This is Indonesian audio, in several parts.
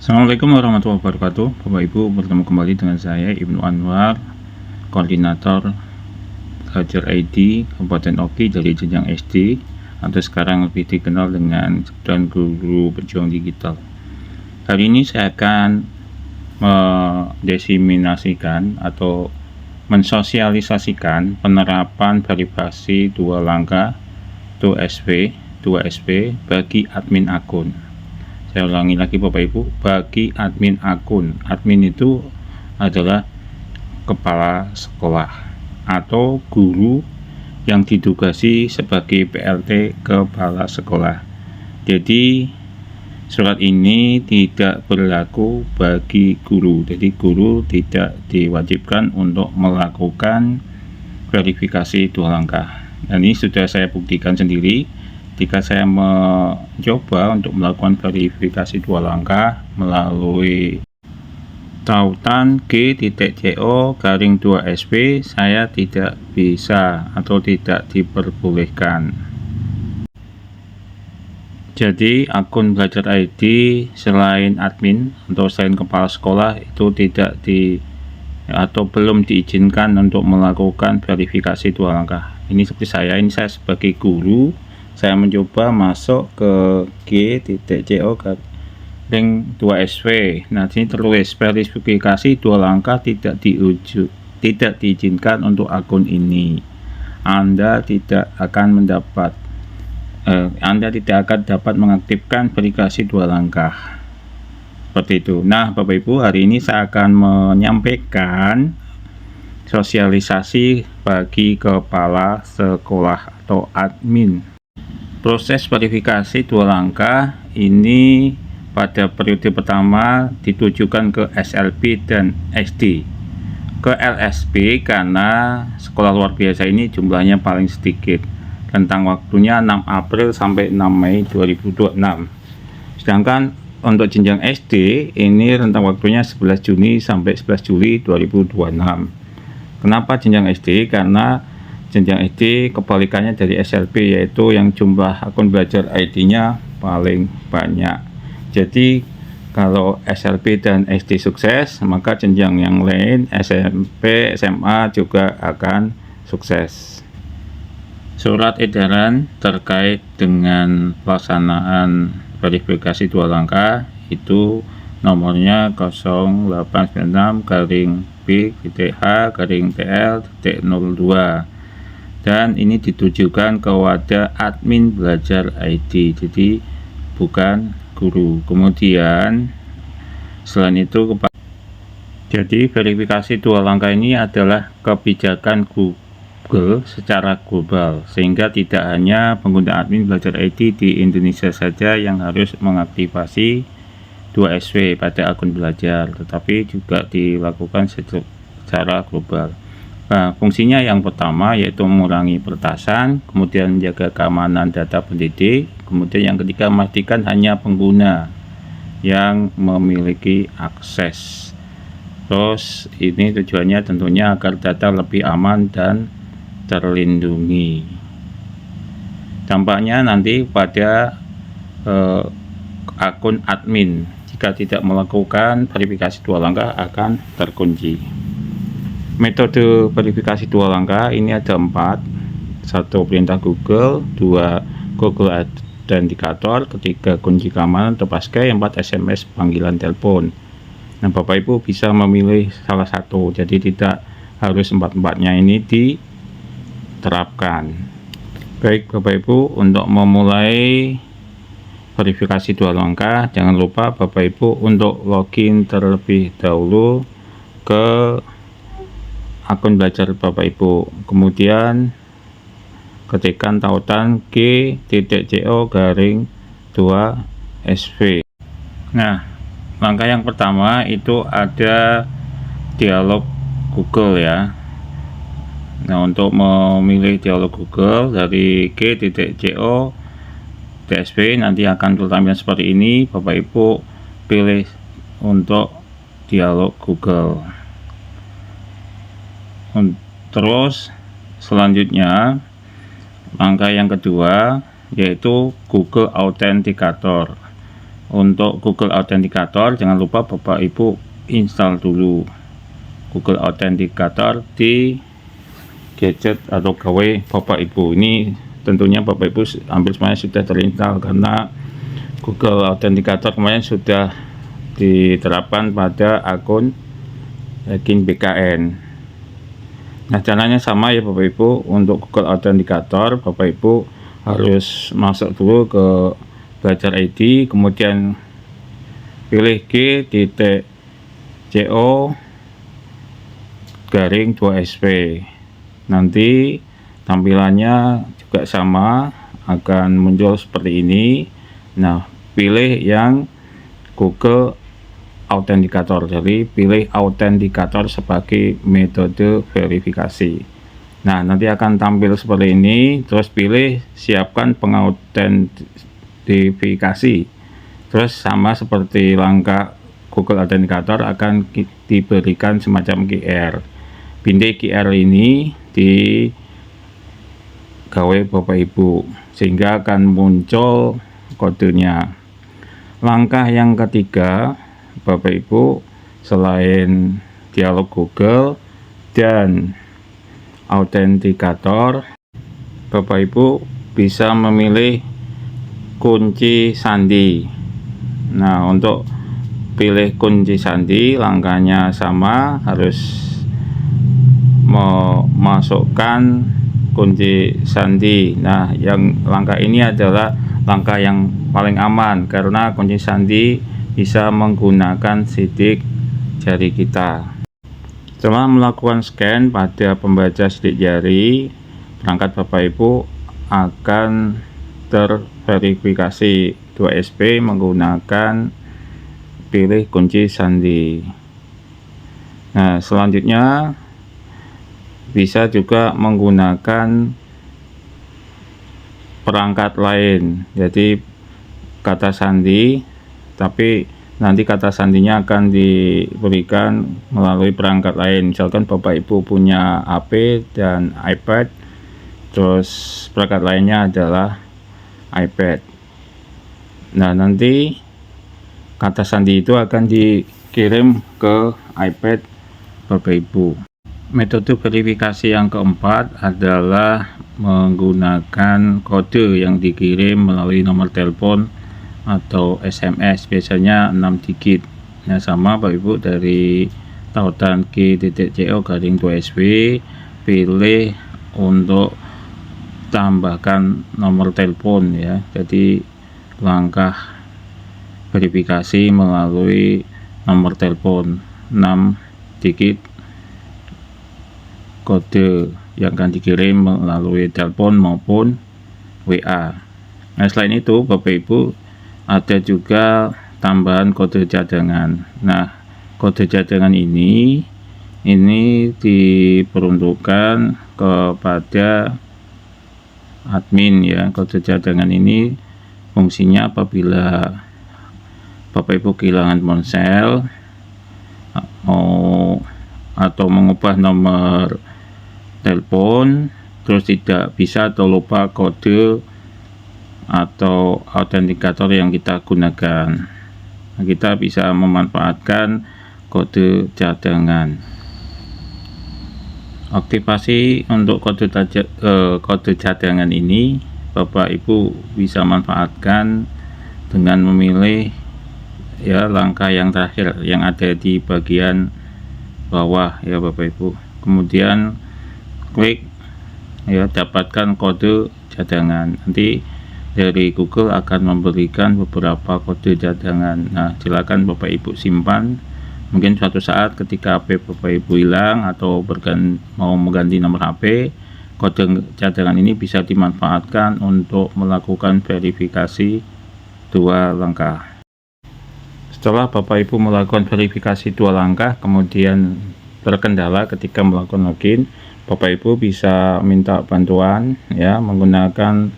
Assalamualaikum warahmatullahi wabarakatuh. Bapak Ibu, bertemu kembali dengan saya Ibnu Anwar, koordinator Belajar ID Kabupaten Oki dari jenjang SD atau sekarang lebih dikenal dengan sebutan Guru Berjuang Digital. Hari ini saya akan mendesiminasikan atau mensosialisasikan penerapan verifikasi 2 langkah 2SP bagi admin akun. Saya ulangi lagi Bapak Ibu, bagi admin akun. Admin itu adalah kepala sekolah atau guru yang ditugasi sebagai PLT kepala sekolah. Jadi surat ini tidak berlaku bagi guru. Jadi guru tidak diwajibkan untuk melakukan verifikasi 2 langkah. Dan ini sudah saya buktikan sendiri ketika saya mencoba untuk melakukan verifikasi 2 langkah melalui tautan G.CO-2SP, saya tidak bisa atau tidak diperbolehkan. Jadi akun Belajar ID selain admin atau selain kepala sekolah itu tidak atau belum diizinkan untuk melakukan verifikasi 2 langkah. Ini seperti ini saya sebagai guru, saya mencoba masuk ke G.CO-2SP. Nah, sini tertulis verifikasi 2 langkah tidak diizinkan untuk akun ini. Anda tidak akan dapat mengaktifkan verifikasi 2 langkah. Seperti itu. Nah, Bapak Ibu, hari ini saya akan menyampaikan sosialisasi bagi kepala sekolah atau admin. Proses verifikasi 2 langkah ini pada periode pertama ditujukan ke SLB dan SD. Ke LSB karena sekolah luar biasa ini jumlahnya paling sedikit. Rentang waktunya 6 April sampai 6 Mei 2026. Sedangkan untuk jenjang SD ini rentang waktunya 11 Juni sampai 11 Juli 2026. Kenapa jenjang SD? Karena jenjang SD kebalikannya dari SLB, yaitu yang jumlah akun belajar ID-nya paling banyak. Jadi kalau SLB dan SD sukses, maka jenjang yang lain SMP, SMA juga akan sukses. Surat edaran terkait dengan pelaksanaan verifikasi 2 langkah itu nomornya 0896-B-H-TL-02 dan ini ditujukan kepada admin Belajar ID, jadi bukan guru. Kemudian selain itu jadi verifikasi 2 langkah ini adalah kebijakan Google secara global, sehingga tidak hanya pengguna admin Belajar ID di Indonesia saja yang harus mengaktifasi 2SP pada akun belajar, tetapi juga dilakukan secara global. Nah, fungsinya yang pertama yaitu mengurangi peretasan, kemudian menjaga keamanan data pendidik, kemudian yang ketiga memastikan hanya pengguna yang memiliki akses. Terus ini tujuannya tentunya agar data lebih aman dan terlindungi. Dampaknya nanti pada akun admin jika tidak melakukan verifikasi 2 langkah akan terkunci. Metode verifikasi 2 langkah ini ada 4. 1 perintah Google, 2 Google Authenticator, 3 kunci keamanan atau passkey, 4 SMS panggilan telepon. Nah, Bapak Ibu bisa memilih salah satu, jadi tidak harus 4-4-nya ini diterapkan. Baik Bapak Ibu, untuk memulai verifikasi 2 langkah, jangan lupa Bapak Ibu untuk login terlebih dahulu ke akun belajar Bapak Ibu, kemudian ketikkan tautan G.CO-2SP. Nah, langkah yang pertama itu ada dialog Google ya. Nah, untuk memilih dialog Google dari G.CO-2SP nanti akan bertampilan seperti ini. Bapak Ibu pilih untuk dialog Google. Terus selanjutnya langkah yang kedua yaitu Google Authenticator. untuk Google Authenticator, jangan lupa Bapak Ibu install dulu Google Authenticator di gadget atau gawe Bapak Ibu. Ini tentunya Bapak Ibu hampir semuanya sudah terinstall, karena Google Authenticator kemarin sudah diterapkan pada akun login BKN. Nah, caranya sama ya Bapak Ibu. Untuk Google Authenticator, Bapak Ibu harus masuk dulu ke Belajar ID, kemudian pilih g.co/2sp. Nanti tampilannya juga sama, akan muncul seperti ini. Nah, pilih yang Google Authenticator, jadi pilih Authenticator sebagai metode verifikasi. Nah, nanti akan tampil seperti ini. Terus pilih siapkan pengautentikasi. Terus sama seperti langkah Google Authenticator, akan diberikan semacam QR. Bintik QR ini di gawe Bapak Ibu, sehingga akan muncul kodenya. Langkah yang ketiga, Bapak Ibu, selain dialog Google dan Authenticator, Bapak Ibu bisa memilih kunci sandi. Nah, untuk pilih kunci sandi, langkahnya sama, harus memasukkan kunci sandi. Nah, yang langkah ini adalah langkah yang paling aman, karena kunci sandi bisa menggunakan sidik jari kita. Setelah melakukan scan pada pembaca sidik jari, perangkat Bapak Ibu akan terverifikasi 2SP menggunakan pilih kunci sandi. Nah, selanjutnya bisa juga menggunakan perangkat lain, jadi kata sandi, tapi nanti kata sandinya akan diberikan melalui perangkat lain. Misalkan Bapak Ibu punya HP dan iPad, terus perangkat lainnya adalah iPad. Nah, nanti kata sandi itu akan dikirim ke iPad Bapak Ibu. Metode verifikasi yang keempat adalah menggunakan kode yang dikirim melalui nomor telepon atau SMS, biasanya 6 digit. Nah, sama Bapak Ibu, dari tautan g.co/2sp, pilih untuk tambahkan nomor telepon ya. Jadi langkah verifikasi melalui nomor telepon 6 digit kode yang akan dikirim melalui telepon maupun WA. Nah, selain itu Bapak Ibu ada juga tambahan kode cadangan. Nah, kode cadangan ini diperuntukkan kepada admin ya. Kode cadangan ini fungsinya apabila Bapak Ibu kehilangan ponsel atau mengubah nomor telepon, terus tidak bisa atau lupa kode atau autentikator yang kita gunakan. Nah, kita bisa memanfaatkan kode cadangan. Aktivasi untuk kode cadangan ini Bapak Ibu bisa manfaatkan dengan memilih ya langkah yang terakhir yang ada di bagian bawah ya Bapak Ibu. Kemudian klik ya, dapatkan kode cadangan. Nanti dari Google akan memberikan beberapa kode cadangan. Nah, silakan Bapak Ibu simpan. Mungkin suatu saat ketika HP Bapak Ibu hilang atau mau mengganti nomor HP, kode cadangan ini bisa dimanfaatkan untuk melakukan verifikasi 2 langkah. Setelah Bapak Ibu melakukan verifikasi 2 langkah, kemudian terkendala ketika melakukan login, Bapak Ibu bisa minta bantuan ya menggunakan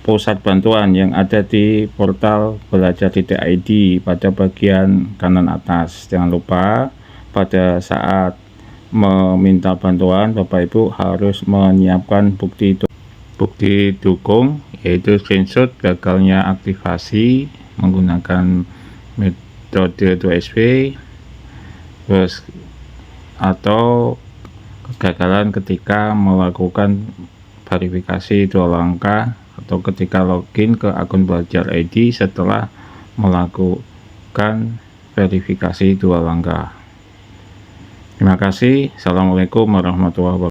pusat bantuan yang ada di portal belajar.id pada bagian kanan atas. Jangan lupa pada saat meminta bantuan Bapak Ibu harus menyiapkan bukti dukung, yaitu screenshot gagalnya aktivasi menggunakan metode 2SP, terus atau kegagalan ketika melakukan verifikasi 2 langkah atau ketika login ke akun Belajar ID setelah melakukan verifikasi 2 langkah. Terima kasih. Assalamualaikum warahmatullahi wabarakatuh.